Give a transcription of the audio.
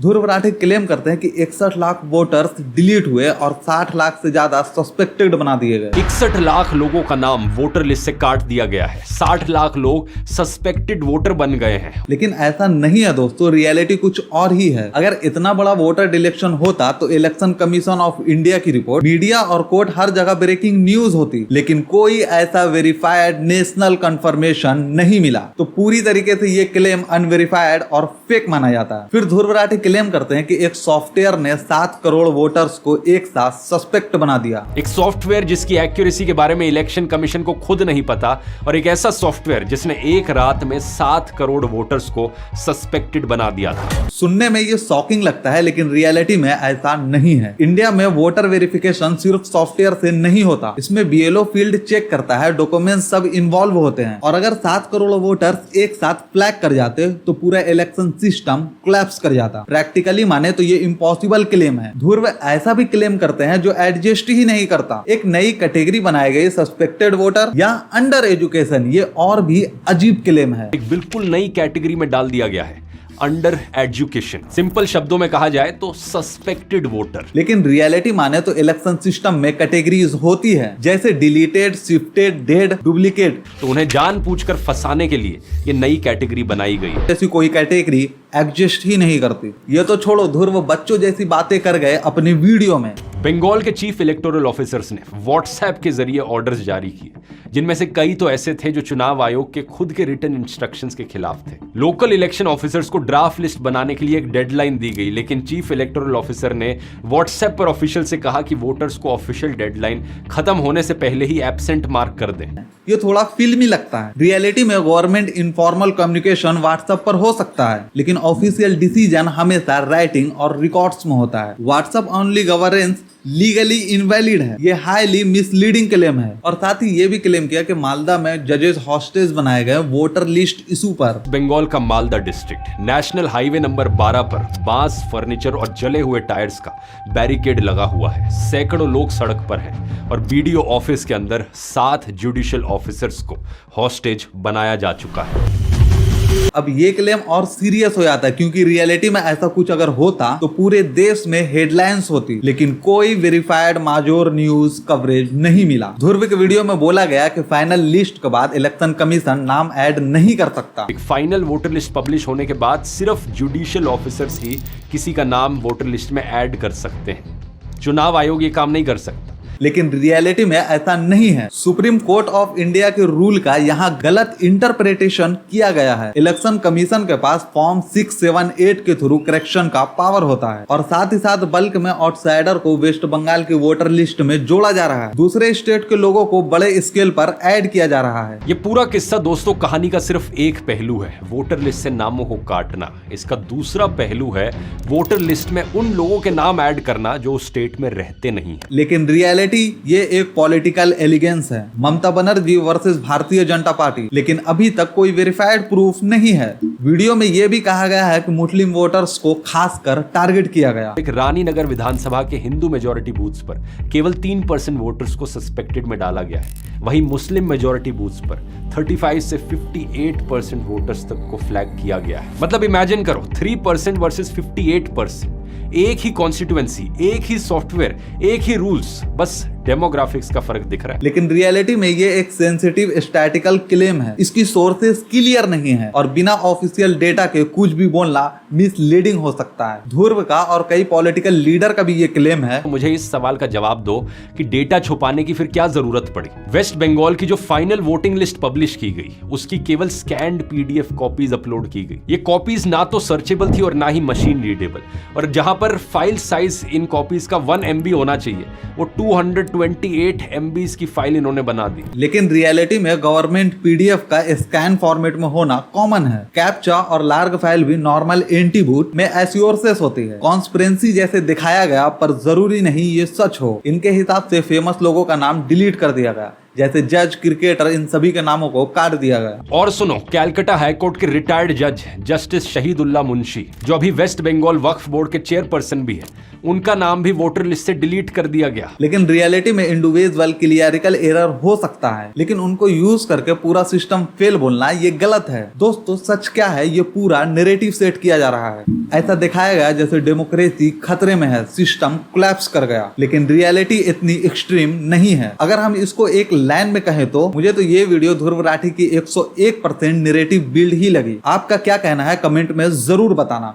Dhruv Rathee claim करते हैं कि 61 लाख वोटर्स डिलीट हुए और 60 लाख से ज्यादा सस्पेक्टेड बना दिए गए। 61 लाख लोगों का नाम वोटर लिस्ट से काट दिया गया है, 60 लाख लोग सस्पेक्टेड वोटर बन गए हैं। लेकिन ऐसा नहीं है दोस्तों, रियलिटी कुछ और ही है। अगर इतना बड़ा वोटर डिलेक्शन होता तो इलेक्शन कमीशन ऑफ इंडिया की रिपोर्ट, मीडिया और कोर्ट हर जगह ब्रेकिंग न्यूज होती, लेकिन कोई ऐसा वेरीफाइड नेशनल कंफर्मेशन नहीं मिला। तो पूरी तरीके से ये क्लेम अनवेरिफाइड और फेक माना जाता है। फिर ध्रुव राठी क्लेम करते हैं कि एक सॉफ्टवेयर ने 7 करोड़ वोटर्स को एक साथ सस्पेक्ट बना दिया। एक सॉफ्टवेयर जिसकी एक्यूरेसी के बारे में इलेक्शन कमीशन को खुद नहीं पता, और एक ऐसा सॉफ्टवेयर जिसने एक रात में 7 करोड़ वोटर्स को सस्पेक्टेड बना दिया था। सुनने में ये शॉकिंग लगता है, लेकिन रियलिटी में ऐसा नहीं है। इंडिया में वोटर वेरिफिकेशन सिर्फ सॉफ्टवेयर से नहीं होता, इसमें बीएलओ फील्ड चेक करता है, डॉक्यूमेंट्स सब इन्वॉल्व होते हैं। और अगर 7 करोड़ वोटर्स एक साथ फ्लैग कर जाते तो पूरा इलेक्शन सिस्टम कोलैप्स कर जाता। प्रैक्टिकली माने तो ये इम्पॉसिबल क्लेम है। ध्रुव ऐसा भी क्लेम करते हैं जो एडजस्ट ही नहीं करता। एक नई कैटेगरी बनाई गई, सस्पेक्टेड वोटर या अंडर एजुकेशन, ये और भी अजीब क्लेम है। एक बिल्कुल नई कैटेगरी में डाल दिया गया है, अंडर एजुकेशन। सिंपल शब्दों में कहा जाए तो सस्पेक्टेड वोटर। लेकिन रियलिटी माने तो इलेक्शन सिस्टम में कैटेगरीज होती है, जैसे डिलीटेड, शिफ्टेड, डेड, डुप्लीकेट। तो उन्हें जानबूझकर फंसाने के लिए ये नई कैटेगरी बनाई गई है। ऐसी कोई कैटेगरी एग्जिस्ट ही नहीं करती। ये तो छोड़ो, ध्रुव बच्चों जैसी बातें कर गए अपनी वीडियो में। बंगाल के चीफ इलेक्टोरल ऑफिसर्स ने व्हाट्सएप के जरिए ऑर्डर्स जारी किए, जिनमें से कई तो ऐसे थे जो चुनाव आयोग के खुद के रिटन इंस्ट्रक्शंस के खिलाफ थे। लोकल इलेक्शन ऑफिसर्स को ड्राफ्ट लिस्ट बनाने के लिए एक डेडलाइन दी गई, लेकिन चीफ इलेक्टोरल ऑफिसर ने व्हाट्सएप पर ऑफिशियल से कहा कि वोटर्स को ऑफिशियल डेडलाइन खत्म होने से पहले ही एब्सेंट मार्क कर दें। ये थोड़ा फिल्मी लगता है। रियलिटी में गवर्नमेंट इनफॉर्मल कम्युनिकेशन व्हाट्सएप पर हो सकता है, लेकिन ऑफिशियल डिसीजन हमेशा राइटिंग और रिकॉर्ड्स में होता है। WhatsApp only governance legally invalid है। ये हाईली मिसलीडिंग क्लेम है। और साथ ही ये भी क्लेम किया कि मालदा में जजेस हॉस्टेज बनाए गए वोटर लिस्ट इशू पर। बंगाल का Malda district national highway number 12 पर बांस, फर्नीचर और जले हुए टायर्स का बैरिकेड लगा हुआ है। सैकड़ों लोग सड़क पर हैं और बीडीओ ऑफिस के अंदर 7 जुडिशियल ऑफिसर्स को हॉस्टेज बनाया जा चुका है। अब ये क्लेम और सीरियस हो जाता है, क्योंकि रियलिटी में ऐसा कुछ अगर होता तो पूरे देश में हेडलाइंस होती, लेकिन कोई वेरीफाइड माजोर न्यूज कवरेज नहीं मिला। ध्रुव के वीडियो में बोला गया कि फाइनल लिस्ट के बाद इलेक्शन कमीशन नाम ऐड नहीं कर सकता। एक फाइनल वोटर लिस्ट पब्लिश होने के बाद सिर्फ जुडिशियल ऑफिसर्स ही किसी का नाम वोटर लिस्ट में ऐड कर सकते हैं। चुनाव आयोग ये काम नहीं कर सकता। लेकिन रियलिटी में ऐसा नहीं है। सुप्रीम कोर्ट ऑफ इंडिया के रूल का यहाँ गलत इंटरप्रिटेशन किया गया है। इलेक्शन कमीशन के पास फॉर्म 678 के थ्रू करेक्शन का पावर होता है, और साथ ही साथ बल्क में आउटसाइडर को वेस्ट बंगाल की वोटर लिस्ट में जोड़ा जा रहा है। दूसरे स्टेट के लोगों को बड़े स्केल पर ऐड किया जा रहा है। ये पूरा किस्सा दोस्तों कहानी का सिर्फ एक पहलू है, वोटर लिस्ट से नामों को काटना। इसका दूसरा पहलू है वोटर लिस्ट में उन लोगों के नाम ऐड करना जो स्टेट में रहते नहीं है। लेकिन रियलिटी ये एक पॉलिटिकल एलिगेंस है। ममता बनर्जी वर्सेस भारतीय जनता पार्टी, लेकिन अभी तक कोई वेरीफाइड प्रूफ नहीं है। वीडियो में यह भी कहा गया है कि मुस्लिम वोटर्स को खासकर टारगेट किया गया। एक रानी नगर विधानसभा के हिंदू मेजोरिटी बूथ्स पर केवल 3% वोटर्स को सस्पेक्टेड में डाला गया है। वहीं मुस्लिम मेजोरिटी बूथ्स पर 35 से 58% वोटर्स तक को फ्लैग किया गया है। मतलब इमेजिन करो, 3% वर्सेस 58%। एक ही कॉन्स्टिट्यूएंसी, एक ही सॉफ्टवेयर, एक ही रूल्स, बस डेमोग्राफिक्स का फर्क दिख रहा है। लेकिन रियलिटी में ये एक सेंसिटिव स्टैटिकल क्लेम है। इसकी सोर्सेस क्लियर नहीं है और बिना ऑफिशियल डेटा के कुछ भी बोलना मिसलीडिंग हो सकता है। ध्रुव का और कई पॉलिटिकल लीडर का भी ये क्लेम है। मुझे इस सवाल का जवाब दो कि डेटा छुपाने की फिर क्या जरूरत पड़ी। वेस्ट बंगाल की जो फाइनल वोटिंग लिस्ट पब्लिश की गई, उसकी केवल स्कैन्ड पीडीएफ कॉपीज अपलोड की गई। ये कॉपीज ना तो सर्चेबल थी और ना ही मशीन रीडेबल, और जहां पर फाइल साइज इन कॉपीज का 1 MB होना चाहिए, वो 228 MB की फाइल इन्होंने बना दी। लेकिन रियलिटी में गवर्नमेंट पीडीएफ का स्कैन फॉर्मेट में होना कॉमन है। कैप्चा और लार्ज फाइल भी नॉर्मल एंटीबूट में एश्योरेंस होती है। कॉन्स्पिरेंसी जैसे दिखाया गया, पर जरूरी नहीं ये सच हो। इनके हिसाब से फेमस लोगों का नाम डिलीट कर दिया गया। जैसे जज, क्रिकेटर, इन सभी के नामों को काट दिया गया। और सुनो, कैलकाटा हाईकोर्ट के रिटायर्ड जज जस्टिस शहीदुल्लाह मुंशी, जो अभी वेस्ट बंगाल वक्फ बोर्ड के चेयरपर्सन भी है, उनका नाम भी वोटर लिस्ट से डिलीट कर दिया गया। लेकिन रियलिटी में इंडिविजुअल क्लियरिकल एरर हो सकता है, लेकिन उनको यूज करके पूरा सिस्टम फेल बोलना ये गलत है। दोस्तों सच क्या है, ये पूरा नैरेटिव सेट किया जा रहा है। ऐसा दिखाया गया जैसे डेमोक्रेसी खतरे में है, सिस्टम कोलैप्स कर गया, लेकिन रियलिटी इतनी एक्सट्रीम नहीं है। अगर हम इसको एक लाइन में कहें तो मुझे तो ये वीडियो ध्रुव राठी की 101% नैरेटिव बिल्ड ही लगी। आपका क्या कहना है कमेंट में जरूर बताना।